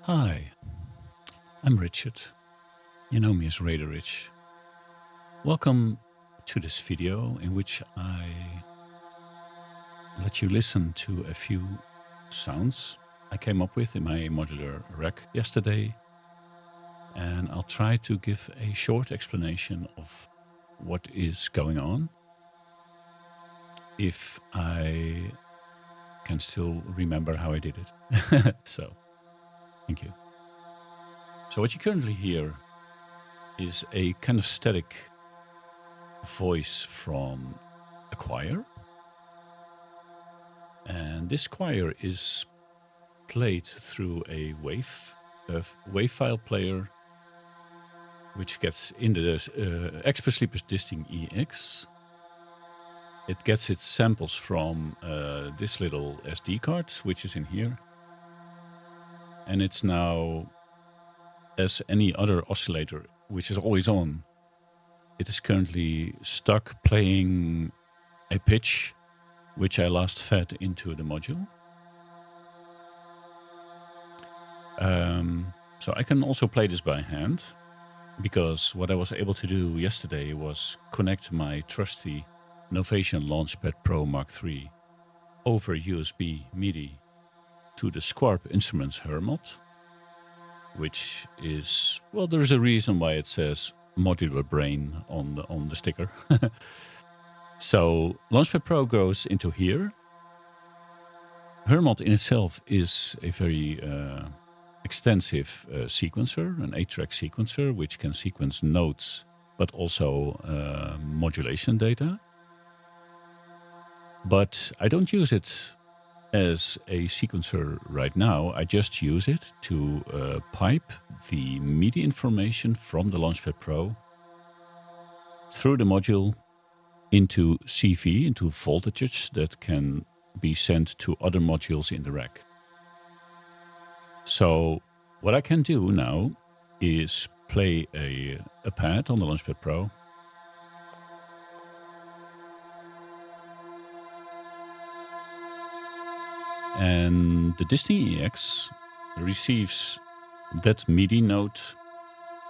Hi, I'm Richard. You know me as Rayder Rich. Welcome to this video in which I let you listen to a few sounds I came up with in my modular rack yesterday, and I'll try to give a short explanation of what is going on, if I can still remember how I did it. So, thank you. So what you currently hear is a kind of static voice from a choir. And this choir is played through a wave file player, which gets in the Expert Sleeper's Disting EX. It gets its samples from this little SD card, which is in here. And it's now, as any other oscillator, which is always on, it is currently stuck playing a pitch which I last fed into the module. So I can also play this by hand, because what I was able to do yesterday was connect my trusty Novation Launchpad Pro Mk3 over USB MIDI to the Squarp Instruments Hermod, which is, well, there's a reason why it says modular brain on the sticker. So Launchpad Pro goes into here. Hermod in itself is a very extensive sequencer, an 8-track sequencer, which can sequence notes, but also modulation data. But I don't use it as a sequencer right now. I just use it to pipe the MIDI information from the Launchpad Pro through the module into CV, into voltages that can be sent to other modules in the rack. So what I can do now is play a pad on the Launchpad Pro. And the Disting EX receives that MIDI note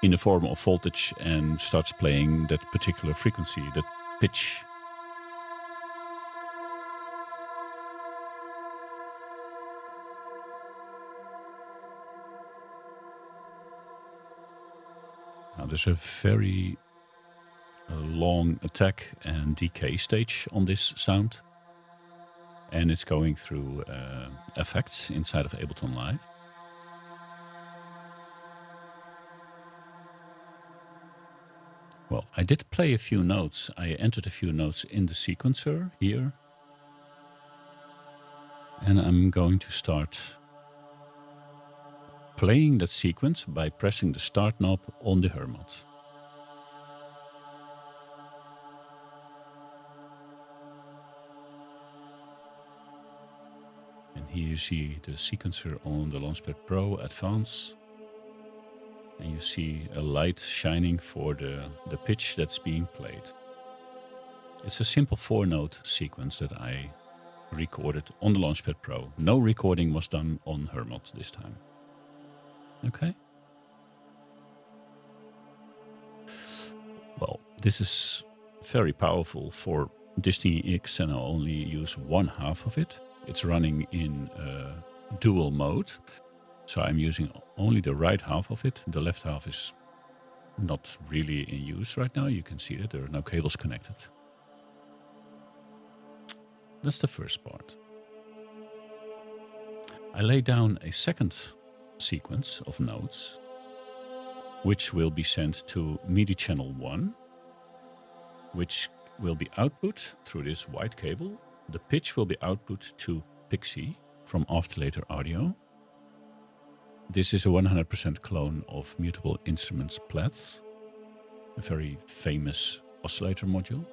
in the form of voltage and starts playing that particular frequency, that pitch. Now there's a very long attack and decay stage on this sound, and it's going through effects inside of Ableton Live. Well, I did play a few notes. I entered a few notes in the sequencer here, and I'm going to start playing that sequence by pressing the start knob on the Hermod. And here you see the sequencer on the Launchpad Pro Advance. And you see a light shining for the pitch that's being played. It's a simple 4-note sequence that I recorded on the Launchpad Pro. No recording was done on Hermod this time. Okay. Well, this is very powerful for Disting EX, and I'll only use one half of it. It's running in dual mode, so I'm using only the right half of it. The left half is not really in use right now. You can see that there are no cables connected. That's the first part. I lay down a second sequence of notes, which will be sent to MIDI channel 1, which will be output through this white cable. The pitch will be output to Pixie from Afterlater Audio. This is a 100% clone of Mutable Instruments Platts, a very famous oscillator module.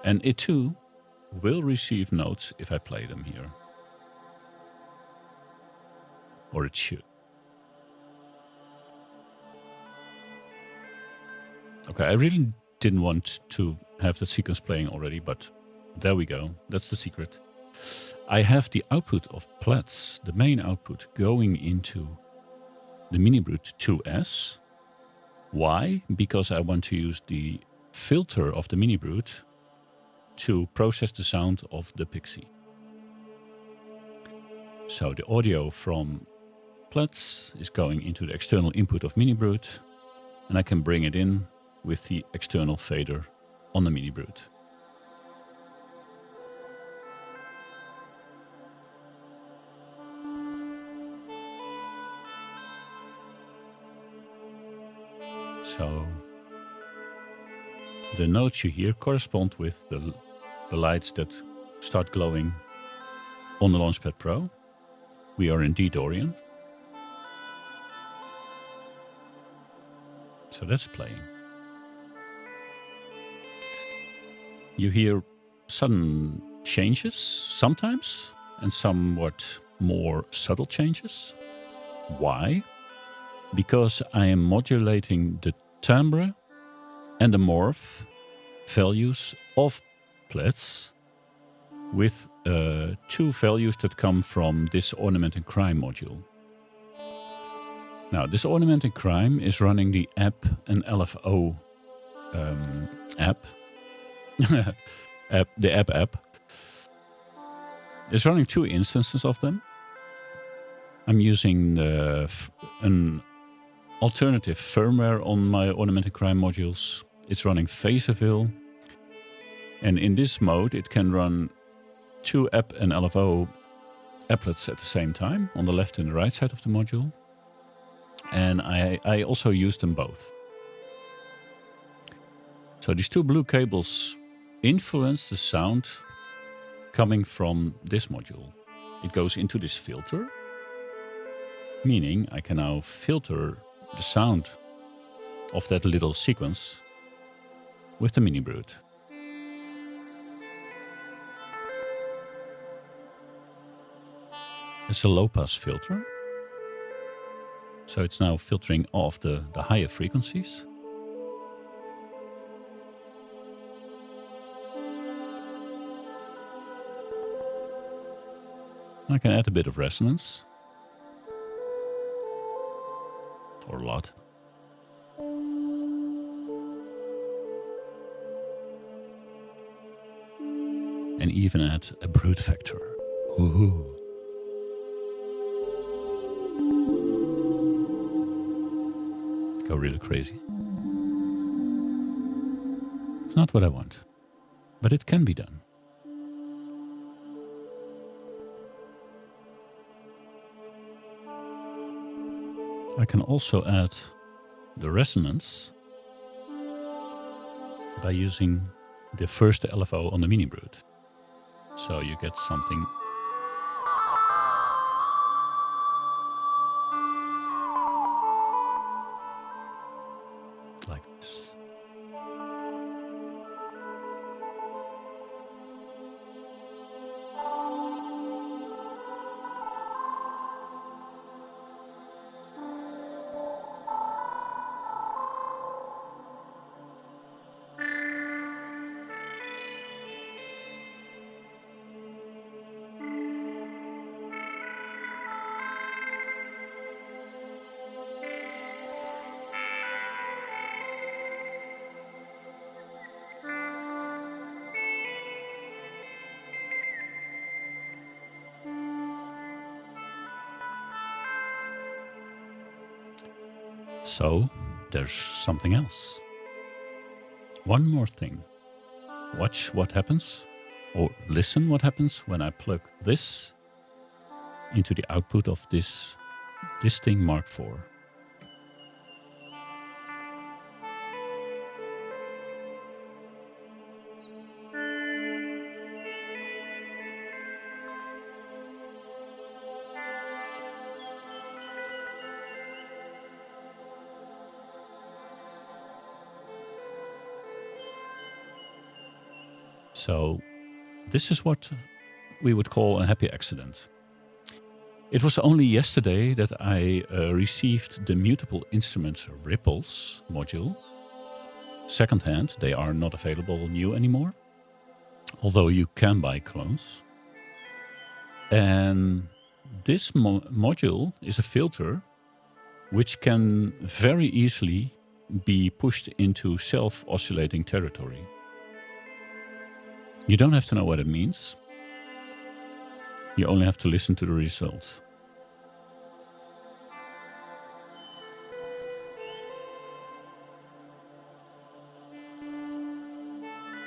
And it too will receive notes if I play them here. Or it should. Okay, I really didn't want to have the sequence playing already, but there we go. That's the secret. I have the output of Plats, the main output, going into the MiniBrute 2S. Why? Because I want to use the filter of the MiniBrute to process the sound of the Pixie. So the audio from Plats is going into the external input of MiniBrute, and I can bring it in with the external fader on the MiniBrute. So the notes you hear correspond with the lights that start glowing on the Launchpad Pro. We are in D Dorian. So that's playing. You hear sudden changes sometimes and somewhat more subtle changes. Why? Because I am modulating the timbre and the morph values of Plats with two values that come from this Ornament Crime module. Now, this Ornament Crime is running the app and LFO app. The app. It's running two instances of them. I'm using an alternative firmware on my Ornament Crime modules. It's running Phaserville. And in this mode, it can run two app and LFO applets at the same time on the left and the right side of the module. And I also use them both. So these two blue cables influence the sound coming from this module. It goes into this filter, meaning I can now filter the sound of that little sequence with the MiniBrute. It's a low-pass filter, so it's now filtering off the higher frequencies. I can add a bit of resonance, or a lot. And even add a brute factor. Woohoo! Go really crazy. It's not what I want, but it can be done. I can also add the resonance by using the first LFO on the MiniBrute. So you get something like this. So there's something else. One more thing. Watch what happens, or listen what happens when I plug this into the output of this Disting Mark IV. So this is what we would call a happy accident. It was only yesterday that I received the Mutable Instruments Ripples module. Secondhand, they are not available new anymore, although you can buy clones. And this module is a filter which can very easily be pushed into self-oscillating territory. You don't have to know what it means. You only have to listen to the results.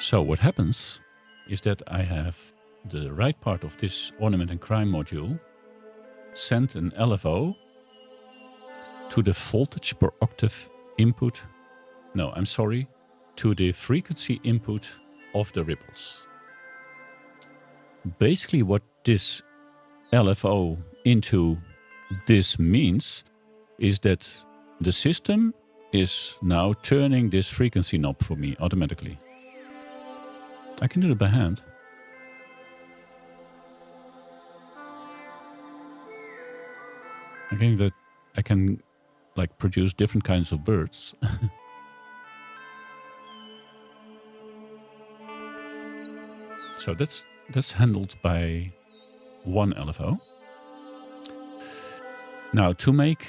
So what happens is that I have the right part of this Ornament Crime module send an LFO to the voltage per octave input. No, I'm sorry, to the frequency input of the ripples. Basically what this LFO into this means is that the system is now turning this frequency knob for me automatically. I can do it by hand. I think that I can like produce different kinds of birds. So that's handled by one LFO. Now to make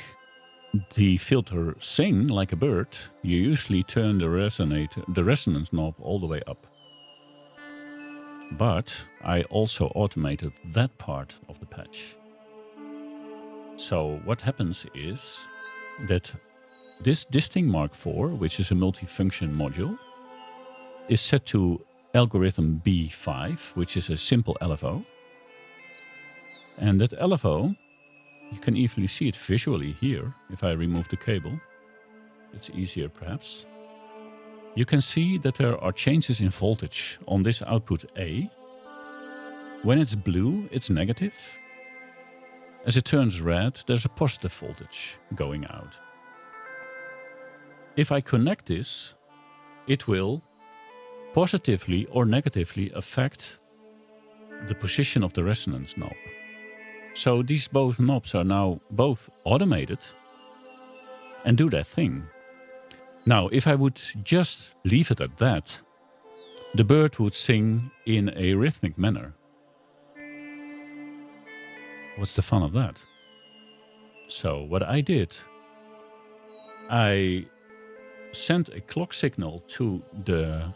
the filter sing like a bird, you usually turn the resonance knob all the way up. But I also automated that part of the patch. So what happens is that this Disting Mark IV, which is a multifunction module, is set to algorithm B5, which is a simple LFO. And that LFO, you can easily see it visually here. If I remove the cable, it's easier perhaps. You can see that there are changes in voltage on this output A. When it's blue, it's negative. As it turns red, there's a positive voltage going out. If I connect this, it will positively or negatively affect the position of the resonance knob. So these both knobs are now both automated and do their thing. Now, if I would just leave it at that, the bird would sing in a rhythmic manner. What's the fun of that? So what I did, I sent a clock signal to the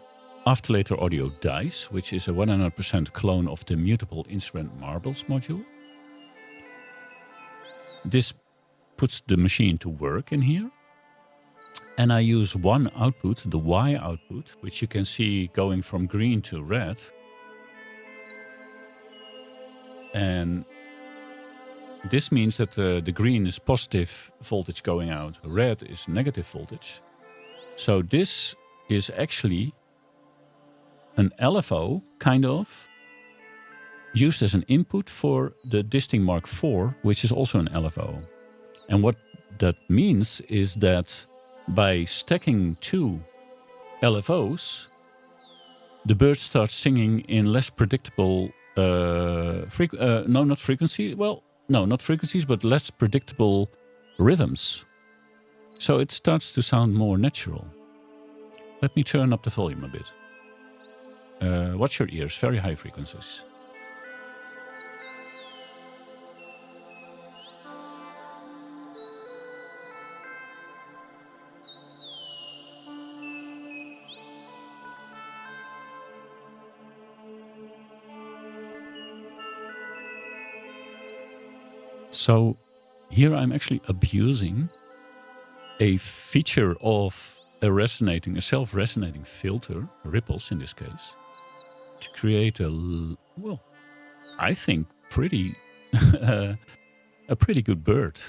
Afterlater Audio Dice, which is a 100% clone of the Mutable Instrument Marbles module. This puts the machine to work in here. And I use one output, the Y output, which you can see going from green to red. And this means that the green is positive voltage going out, red is negative voltage. So this is actually an LFO, kind of, used as an input for the Disting Mark IV, which is also an LFO. And what that means is that by stacking two LFOs, the bird starts singing in less predictable, not frequencies, but less predictable rhythms. So it starts to sound more natural. Let me turn up the volume a bit. Watch your ears, very high frequencies. So here I'm actually abusing a feature of a self-resonating filter, ripples in this case, to create I think a pretty good bird.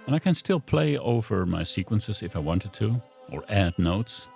And I can still play over my sequences if I wanted to, or add notes.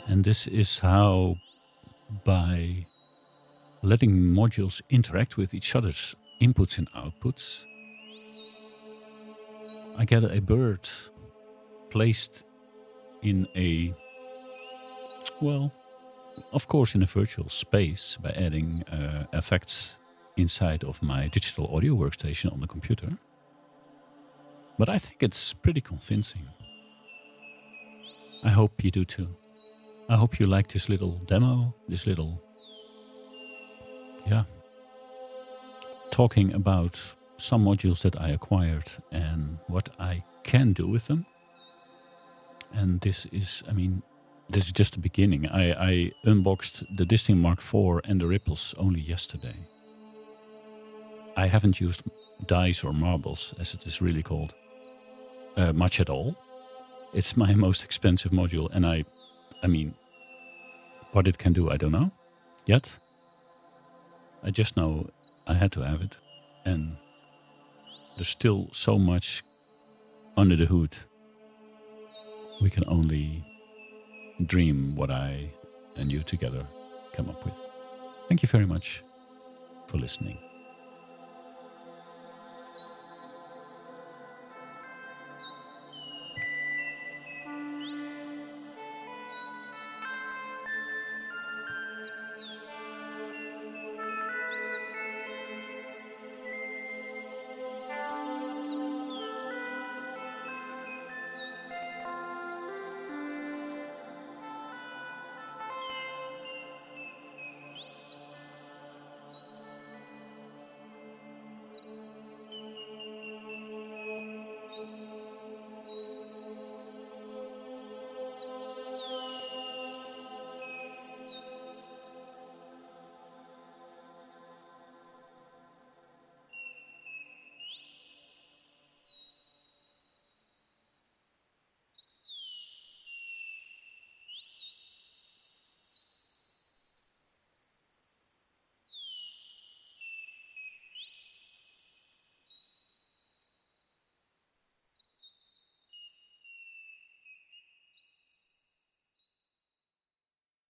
And this is how, by letting modules interact with each other's inputs and outputs, I get a bird placed in a, well, of course in a virtual space by adding effects inside of my digital audio workstation on the computer. But I think it's pretty convincing. I hope you do too. I hope you like this little demo, this little, talking about some modules that I acquired and what I can do with them. And this is just the beginning. I unboxed the Disting Mark IV and the Ripples only yesterday. I haven't used dice or marbles, as it is really called, much at all. It's my most expensive module, and I mean, what it can do, I don't know yet. I just know I had to have it, and there's still so much under the hood. We can only dream what I and you together come up with. Thank you very much for listening.